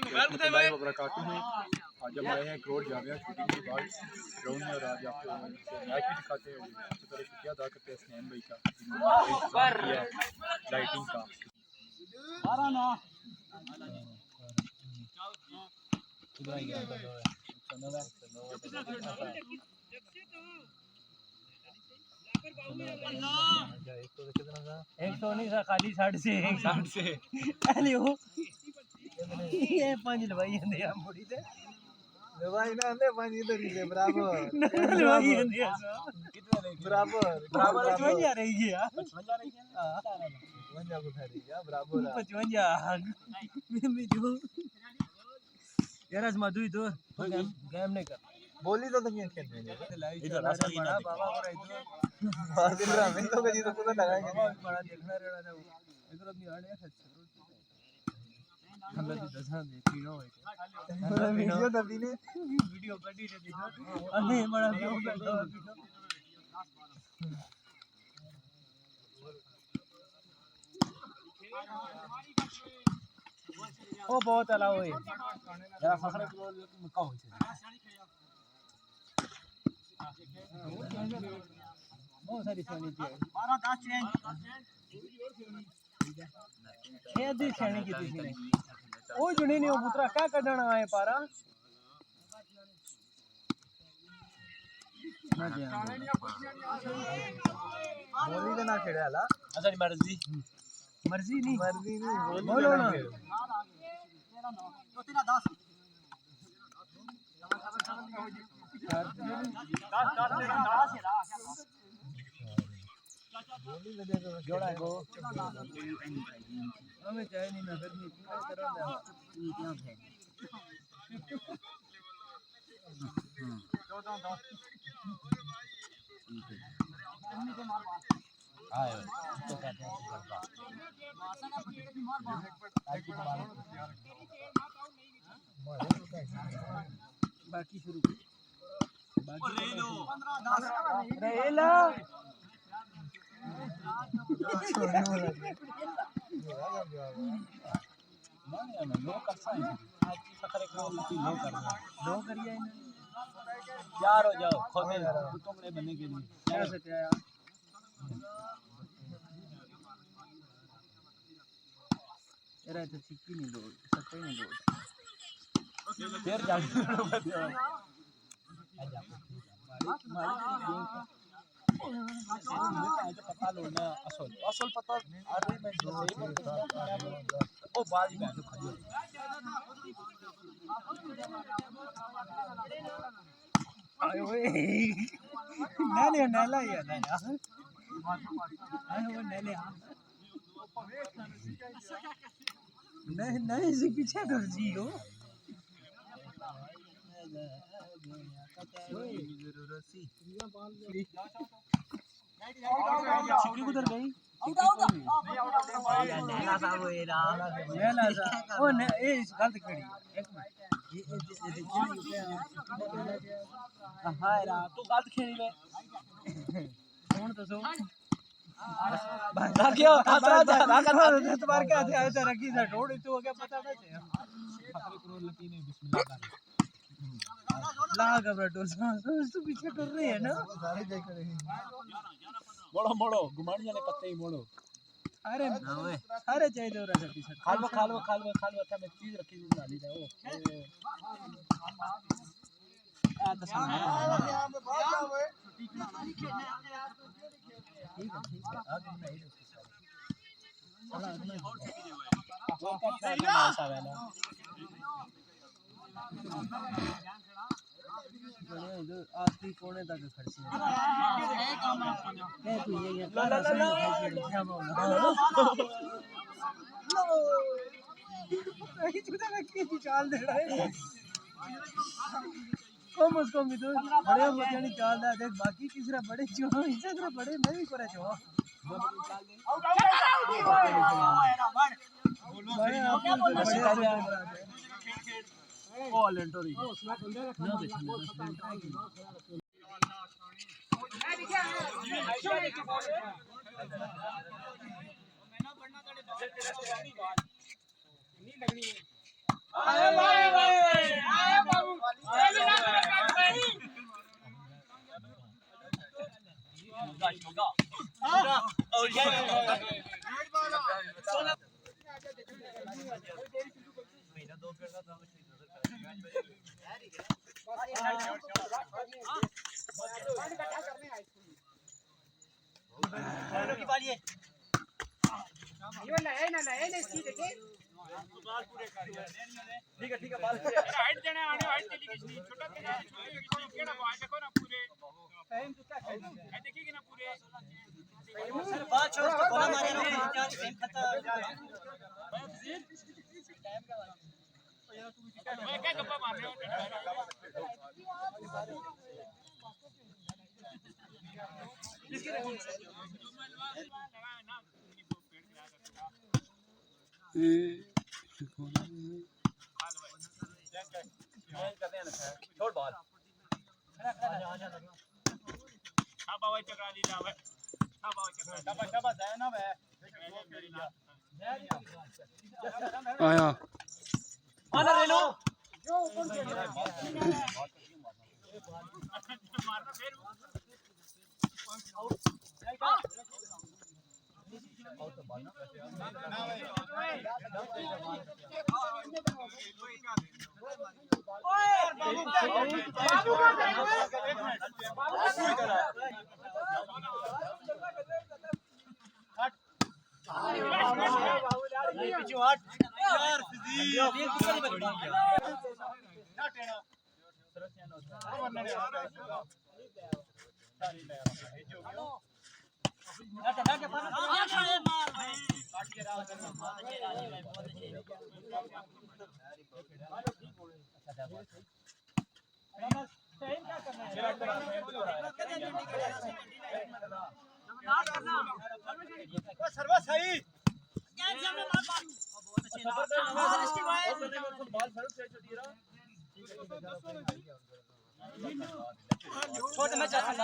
warahmatullahi wabarakatuh। आज हम आए हैं करोड़ जामिया शूटिंग के बाद ग्राउंड में और आज आपको मैच भी दिखाते हैं। सबसे पहले शुक्रिया अदा करते हैं स्नैन भाई का लाइटिंग का। एक तो नहीं सा खाली 60 से अरे वो ये पांच लवाई हैं यार मुड़ी से लवाई ना ले पांच इधर ही ले बराबर लवाई हैं कितने ले बराबर बराबर 55 रही है यार 55 रही है हां 55 को ठहरी क्या बराबर 55 मैं जो यार आज मधु तो गेम नहीं कर बोली तो नहीं खेल रहे इधर रास्ता बड़ा बाबा को रही तो दिल रहा मैं तो कभी तो पता लगाएंगे बड़ा देखना रहना था इधर अपनी आड़े है हम लोग 10 देखी ना होए वीडियो तभी ने वीडियो कटी रे देखो अने बड़ा व्यू बैठो ओ बहुत अला होए जरा फखरे को मुका हो छे बहुत सारी सोनी थी 12 10 चेंज ये दी छेनी की थी ने ओ जुनी ने पुत्रा का कढण आए पारा ना दे बोली तो ना खेड़े हला असली मर्जी नहीं बोलो ना तो तेरा 10 जोड़ा को हमें चाहे नहीं ना गर्मी करो ना क्या है 14 आयो तो कहते हैं बाकी शुरू रेला यार हो जाओ खोदे टुकड़े बनने के लिए कैसे क्या यार तेरा तो चिक्की नहीं दो सत्ते नहीं दो फिर जाके पता लो ना असल पता अरे मैं ओ बाजी में तो खड़ी आयो वे नाले यार आयो वो नाले नहीं से पीछे कर जी हो चिक्की किधर गई नैला साहब नैला साहब ओ ने ए गलत खड़ी एक मिनट ये हां यार तू गलत खेली में कौन तो सो क्या खतरा जा तुम्हारे क्या आया था रखी से ढोड़ी तो क्या पता नहीं है खतरे करोड़ लकी ने बिस्मिल्लाह लाग अब तो पीछे कर रहे हैं ना सारे देख रहे हैं मोड़ो गुमानिया ने पत्ते ही मोड़ो अरे अरे चाहिए तो रहा पीछे खालवा अच्छा मैं चीज रखी हुई डाली जाओ आ तो सामने ठीक है आगे नहीं चला आगे वो पत्ता का ऐसा है ना इधर आखिरी कोने तक खड़सी है तू ये ला चुदा लगी चाल दे रहा है कम उसको भी तो बड़े मजानी चाल दा देख बाकी किसरा बड़े जो इसे तरह बड़े मैं भी करे जो बड़े आप बड़े ओ लेंटोरी ना ठीक है बाल हाइट देने आने हाइट चली किसनी छोटा के केड़ा बाल देखो ना पूरे टाइम तो क्या है देखिए ना पूरे सर बात छोड़ के बोला मारे ना क्या गेम खत्म मैं क्या गप्पा मार रहे हो किसके देखो छोड़ बॉल बाबा चकरा ली जावे बाबा चकरा शाबाश है ना बे आया आना रेनो मारना फिर पीछे हट यार सर्वा सही छोटे में